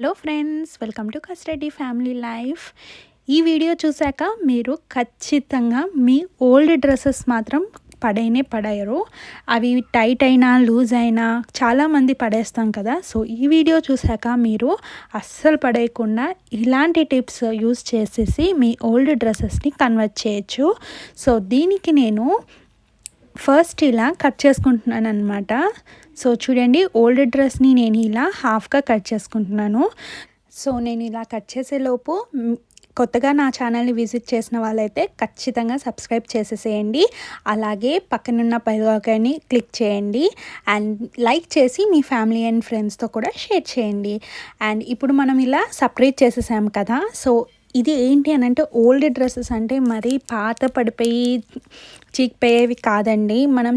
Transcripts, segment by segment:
Hello friends, welcome to custody family life. ఈ video చూశాక మీరు ఖచ్చితంగా మీ ఓల్డ్ డ్రెస్సెస్ మాత్రం పడేయరు. అవి టైట్ అయినా లూజ్ అయినా చాలామంది పడేస్తాం కదా. సో ఈ వీడియో చూశాక మీరు అస్సలు పడేయకుండా ఇలాంటి టిప్స్ యూస్ చేసేసి మీ ఓల్డ్ డ్రెస్సెస్ని కన్వర్ట్ చేయొచ్చు. సో దీనికి నేను ఫస్ట్ ఇలా కట్ చేసుకుంటున్నాను అనమాట. సో చూడండి, ఓల్డ్ డ్రెస్ని నేను ఇలా హాఫ్గా కట్ చేసుకుంటున్నాను. సో నేను ఇలా కట్ చేసేలోపు కొత్తగా నా ఛానల్ని విజిట్ చేసిన వాళ్ళైతే ఖచ్చితంగా సబ్స్క్రైబ్ చేసేసేయండి. అలాగే పక్కనున్న బెల్ ఐకాన్ని క్లిక్ చేయండి అండ్ లైక్ చేసి మీ ఫ్యామిలీ అండ్ ఫ్రెండ్స్తో కూడా షేర్ చేయండి. అండ్ ఇప్పుడు మనం ఇలా సపరేట్ చేసేసాం కదా. సో ఇది ఏంటి అని అంటే, ఓల్డ్ డ్రెస్సెస్ అంటే మరీ పాత పడిపోయి చీకిపోయేవి కాదండి. మనం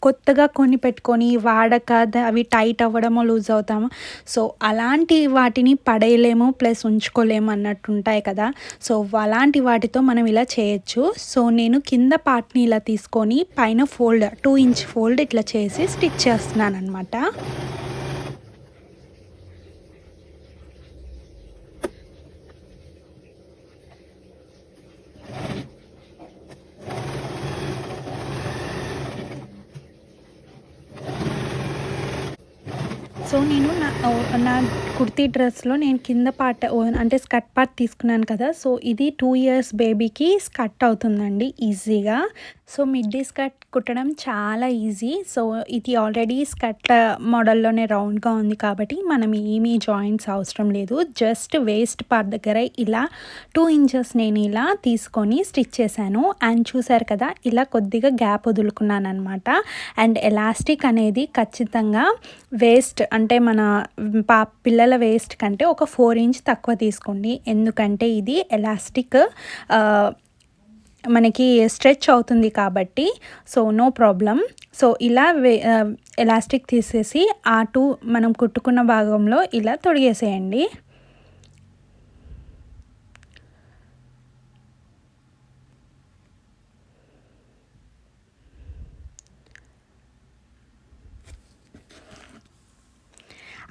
కొత్తగా కొని పెట్టుకొని వాడక అవి టైట్ అవ్వడమో లూజ్ అవుతాము. సో అలాంటి వాటిని పడేయలేము, ప్లస్ ఉంచుకోలేము అన్నట్టు ఉంటాయి కదా. సో అలాంటి వాటితో మనం ఇలా చేయొచ్చు. సో నేను కింద పార్ట్ని ఇలా తీసుకొని పైన ఫోల్డ్ 2 ఇంచ్ ఫోల్డ్ ఇట్లా చేసి స్టిచ్ చేస్తున్నాను అనమాట. సో నేను నా కుర్తీ డ్రెస్లో నేను కింద పార్ట్ అంటే స్కర్ట్ పార్ట్ తీసుకున్నాను కదా. సో ఇది 2 ఇయర్స్ బేబీకి స్కర్ట్ అవుతుందండి ఈజీగా. సో మిడ్డీ స్కర్ట్ కుట్టడం చాలా ఈజీ. సో ఇది ఆల్రెడీ స్కర్ట్ మోడల్లోనే రౌండ్గా ఉంది కాబట్టి మనం ఏమీ జాయింట్స్ అవసరం లేదు. జస్ట్ వేస్ట్ పార్ట్ దగ్గర ఇలా 2 ఇంచెస్ నేను ఇలా తీసుకొని స్టిచ్ చేశాను. అండ్ చూసారు కదా, ఇలా కొద్దిగా గ్యాప్ వదులుకున్నాను అనమాట. అండ్ ఎలాస్టిక్ అనేది ఖచ్చితంగా వేస్ట్ అంటే మన పిల్లల వేస్ట్ కంటే ఒక 4 ఇంచ్ తక్కువ తీసుకోండి. ఎందుకంటే ఇది ఎలాస్టిక్ మనకి స్ట్రెచ్ అవుతుంది కాబట్టి. So no problem. సో ఇలా ఎలాస్టిక్ తీసేసి ఆ 2 మనం కుట్టుకున్న భాగంలో ఇలా తొడిగేసేయండి.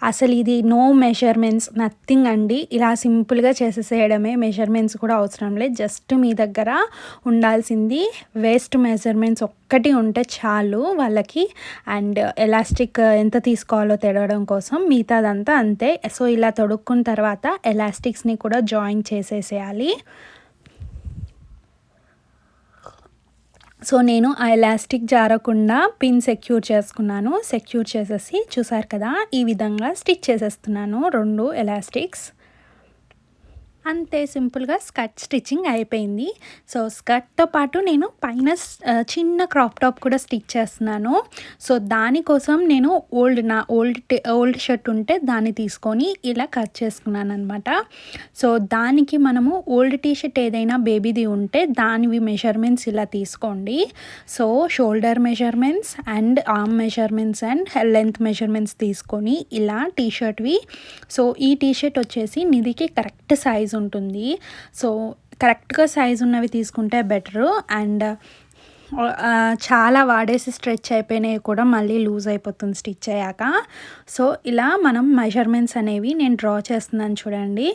అసలు ఇది నో మెజర్మెంట్స్, నథింగ్ అండి. ఇలా సింపుల్గా చేసేసేయడమే. మెజర్మెంట్స్ కూడా అవసరం లేదు. జస్ట్ మీ దగ్గర ఉండాల్సింది వేస్ట్ మెజర్మెంట్స్ ఒక్కటి ఉంటే చాలు వాళ్ళకి. అండ్ ఎలాస్టిక్ ఎంత తీసుకోవాలో తెడవడం కోసం, మిగతాదంతా అంతే. సో ఇలా తొడుక్కున్న తర్వాత ఎలాస్టిక్స్ని కూడా జాయిన్ చేసేసేయాలి. సో నేను ఆ ఎలాస్టిక్ జారకుండా పిన్ సెక్యూర్ చేసుకున్నాను. సెక్యూర్ చేసేసి చూసారు కదా, ఈ విధంగా స్టిచ్ చేసేస్తున్నాను 2 ఎలాస్టిక్స్. అంతే, సింపుల్గా స్కర్ట్ స్టిచ్చింగ్ అయిపోయింది. సో స్కర్ట్తో పాటు నేను పైన చిన్న క్రాప్ టాప్ కూడా స్టిచ్ చేస్తున్నాను. సో దానికోసం నేను నా ఓల్డ్ షర్ట్ ఉంటే దాన్ని తీసుకొని ఇలా కట్ చేసుకున్నాను అనమాట. సో దానికి మనము ఓల్డ్ టీషర్ట్ ఏదైనా బేబీది ఉంటే దానివి మెజర్మెంట్స్ ఇలా తీసుకోండి. So shoulder measurements and arm measurements and length measurements తీసుకొని ఇలా టీషర్ట్వి. సో ఈ టీషర్ట్ వచ్చేసి నిధికి కరెక్ట్ సైజ్ ఉంటుంది. సో కరెక్ట్గా సైజు ఉన్నవి తీసుకుంటే బెటరు. అండ్ చాలా వాడేసి స్ట్రెచ్ అయిపోయినాయి కూడా మళ్ళీ లూజ్ అయిపోతుంది స్టిచ్ అయ్యాక. సో ఇలా మనం మెజర్మెంట్స్ అనేవి నేను డ్రా చేస్తున్నాను చూడండి.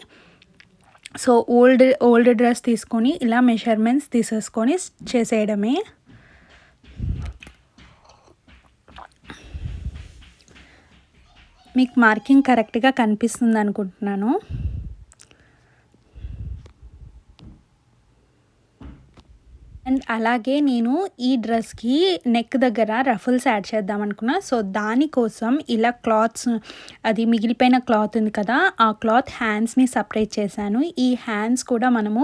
సో ఓల్డ్ డ్రెస్ తీసుకొని ఇలా మెజర్మెంట్స్ తీసేసుకొని చేసేయడమే. మీకు మార్కింగ్ కరెక్ట్గా కనిపిస్తుంది అనుకుంటున్నాను. అండ్ అలాగే నేను ఈ డ్రెస్కి నెక్ దగ్గర రఫుల్స్ యాడ్ చేద్దాం అనుకున్నా. సో దానికోసం ఇలా క్లాత్స్, అది మిగిలిపోయిన క్లాత్ ఉంది కదా, ఆ క్లాత్ హ్యాండ్స్ని సపరేట్ చేశాను. ఈ హ్యాండ్స్ కూడా మనము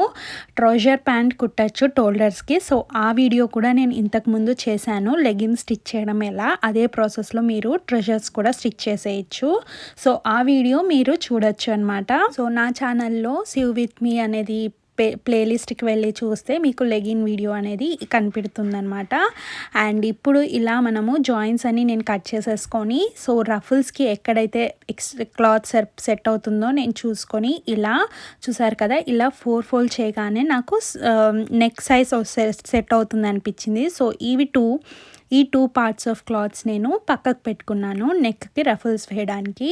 ట్రౌజర్ ప్యాంట్ కుట్టచ్చు షోల్డర్స్కి. సో ఆ వీడియో కూడా నేను ఇంతకుముందు చేశాను, లెగిన్స్ స్టిచ్ చేయడం ఎలా. అదే ప్రాసెస్లో మీరు ట్రౌజర్స్ కూడా స్టిచ్ చేసేయచ్చు. సో ఆ వీడియో మీరు చూడొచ్చు అనమాట. సో నా ఛానల్లో సివ్ విత్ మీ అనేది ప్లేలిస్ట్కి వెళ్ళి చూస్తే మీకు లెగిన్ వీడియో అనేది కనిపెడుతుందనమాట. అండ్ ఇప్పుడు ఇలా మనము జాయింట్స్ అన్ని నేను కట్ చేసేసుకొని, సో రఫుల్స్కి ఎక్కడైతే క్లాత్ సెట్ అవుతుందో నేను చూసుకొని ఇలా చూసారు కదా, ఇలా 4 ఫోల్డ్ చేయగానే నాకు నెక్ సైజ్ సెట్ అవుతుంది అనిపించింది. సో ఈ టూ పార్ట్స్ ఆఫ్ క్లాత్స్ నేను పక్కకు పెట్టుకున్నాను నెక్కి రఫుల్స్ వేయడానికి.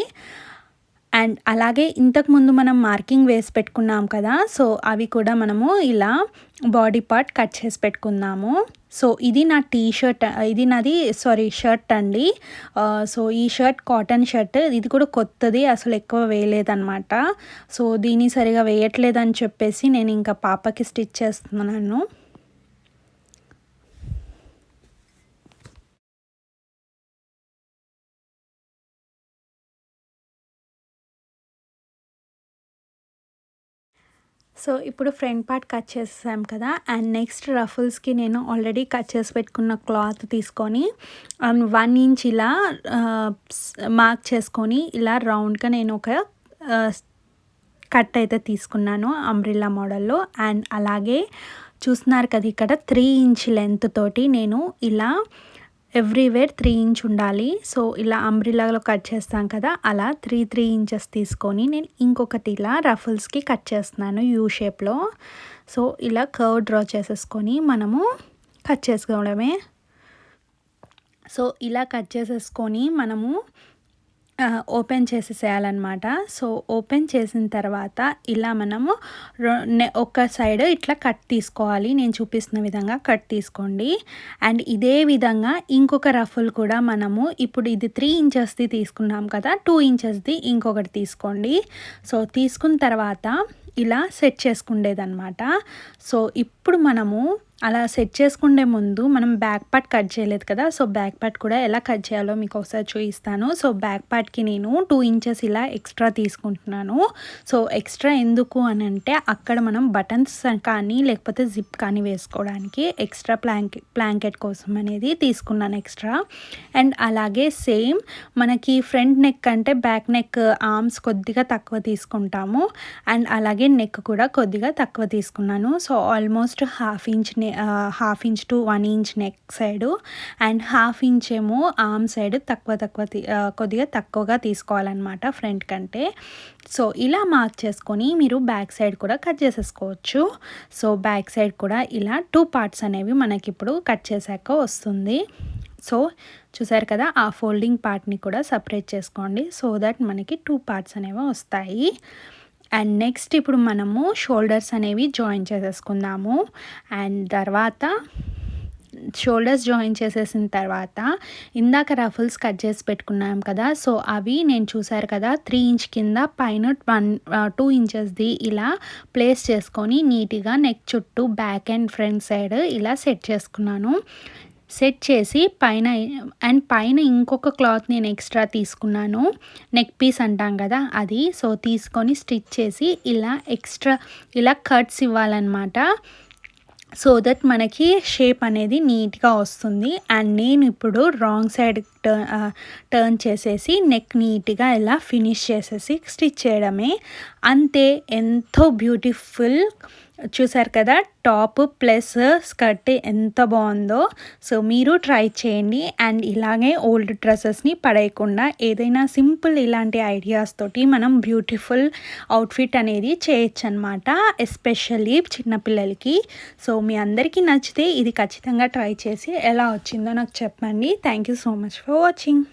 అండ్ అలాగే ఇంతకుముందు మనం మార్కింగ్ వేసి పెట్టుకున్నాం కదా, సో అవి కూడా మనము ఇలా బాడీ పార్ట్ కట్ చేసి పెట్టుకుందాము. సో ఇది నా టీషర్ట్, ఇది నాది షర్ట్ అండి. సో ఈ షర్ట్ కాటన్ షర్ట్, ఇది కూడా కొత్తది, అసలు ఎక్కువ వేయలేదన్నమాట. సో దీన్ని సరిగా వేయట్లేదని చెప్పేసి నేను ఇంకా పాపకి స్టిచ్ చేస్తున్నాను. సో ఇప్పుడు ఫ్రంట్ పార్ట్ కట్ చేసేసాం కదా, అండ్ నెక్స్ట్ రఫుల్స్కి నేను ఆల్రెడీ కట్ చేసి పెట్టుకున్న క్లాత్ తీసుకొని 1 ఇంచ్ ఇలా మార్క్ చేసుకొని ఇలా రౌండ్గా నేను ఒక కట్ అయితే తీసుకున్నాను అంబ్రిల్లా మోడల్లో. అండ్ అలాగే చూస్తున్నారు కదా, ఇక్కడ 3 ఇంచ్ లెంత్ తోటి నేను ఇలా ఎవ్రీవేర్ 3 ఇంచ్ ఉండాలి. సో ఇలా అంబ్రిల్లాలో కట్ చేస్తాం కదా, అలా 3 ఇంచెస్ తీసుకొని నేను ఇంకొకటి ఇలా రఫుల్స్కి కట్ చేస్తున్నాను యూ షేప్లో. సో ఇలా కర్వ్ డ్రా చేసేసుకొని మనము కట్ చేసుకోవడమే. సో ఇలా కట్ చేసేసుకొని మనము ఓపెన్ చేసేసేయాలన్నమాట. సో ఓపెన్ చేసిన తర్వాత ఇలా మనము ఒక సైడ్ ఇట్లా కట్ తీసుకోవాలి. నేను చూపిస్తున్న విధంగా కట్ తీసుకోండి. అండ్ ఇదే విధంగా ఇంకొక రఫుల్ కూడా మనము ఇప్పుడు ఇది 3 ఇంచెస్ది తీసుకున్నాం కదా, 2 ఇంచెస్ది ఇంకొకటి తీసుకోండి. సో తీసుకున్న తర్వాత ఇలా సెట్ చేసుకుండేదన్నమాట. సో ఇప్పుడు మనము అలా సెట్ చేసుకునే ముందు మనం బ్యాక్ పార్ట్ కట్ చేయలేదు కదా, సో బ్యాక్ పార్ట్ కూడా ఎలా కట్ చేయాలో మీకు ఒకసారి చూపిస్తాను. సో బ్యాక్ పార్ట్కి నేను 2 ఇంచెస్ ఇలా ఎక్స్ట్రా తీసుకుంటున్నాను. సో ఎక్స్ట్రా ఎందుకు అని అంటే, అక్కడ మనం బటన్స్ కానీ లేకపోతే జిప్ కానీ వేసుకోవడానికి ఎక్స్ట్రా బ్లాంకెట్ కోసం అనేది తీసుకున్నాను ఎక్స్ట్రా. అండ్ అలాగే సేమ్ మనకి ఫ్రంట్ నెక్ అంటే బ్యాక్ నెక్ ఆర్మ్స్ కొద్దిగా తక్కువ తీసుకుంటాము. అండ్ అలాగే నెక్ కూడా కొద్దిగా తక్కువ తీసుకున్నాను. So almost half inch to 1 inch neck side and half inch ఏమో ఆర్మ్ సైడ్ కొద్దిగా తక్కువగా తీసుకోవాలన్నమాట ఫ్రంట్ కంటే. సో ఇలా మార్క్ చేసుకొని మీరు బ్యాక్ సైడ్ కూడా కట్ చేసేసుకోవచ్చు. సో బ్యాక్ సైడ్ కూడా ఇలా 2 పార్ట్స్ అనేవి మనకి ఇప్పుడు కట్ చేశాక వస్తుంది. సో చూసారు కదా, ఆ ఫోల్డింగ్ పార్ట్ని కూడా సపరేట్ చేసుకోండి, సో దట్ మనకి 2 పార్ట్స్ అనేవి వస్తాయి. అండ్ నెక్స్ట్ ఇప్పుడు మనము షోల్డర్స్ అనేవి జాయిన్ చేసేసుకుందాము. అండ్ తర్వాత షోల్డర్స్ జాయిన్ చేసేసిన తర్వాత ఇందాక రఫుల్స్ కట్ చేసి పెట్టుకున్నాం కదా, సో అవి నేను చూసారు కదా 3 ఇంచ్ కింద పైన 2 ఇంచెస్ది ఇలా ప్లేస్ చేసుకొని నీట్గా నెక్ చుట్టూ బ్యాక్ అండ్ ఫ్రంట్ సైడ్ ఇలా సెట్ చేసుకున్నాను. సెట్ చేసి పైన ఇంకొక క్లాత్ నేను ఎక్స్ట్రా తీసుకున్నాను, నెక్ పీస్ అంటాం కదా అది. సో తీసుకొని స్టిచ్ చేసి ఇలా కట్స్ ఇవ్వాలన్నమాట. సో దట్ మనకి షేప్ అనేది నీట్గా వస్తుంది. అండ్ నేను ఇప్పుడు రాంగ్ సైడ్ టర్న్ చేసేసి నెక్ నీట్గా ఇలా ఫినిష్ చేసేసి స్టిచ్ చేయడమే, అంతే. ఎంతో బ్యూటిఫుల్ చూసారు కదా, టాప్ ప్లస్ స్కర్ట్ ఎంత బాగుందో. సో మీరు ట్రై చేయండి. అండ్ ఇలాగే ఓల్డ్ డ్రెస్సెస్ని పడేయకుండా ఏదైనా సింపుల్ ఇలాంటి ఐడియాస్ తోటి మనం బ్యూటిఫుల్ అవుట్ఫిట్ అనేది చేయొచ్చు అనమాట, ఎస్పెషల్లీ చిన్నపిల్లలకి. సో మీ అందరికీ నచ్చితే ఇది ఖచ్చితంగా ట్రై చేసి ఎలా వచ్చిందో నాకు చెప్పండి. Thank you so much for watching.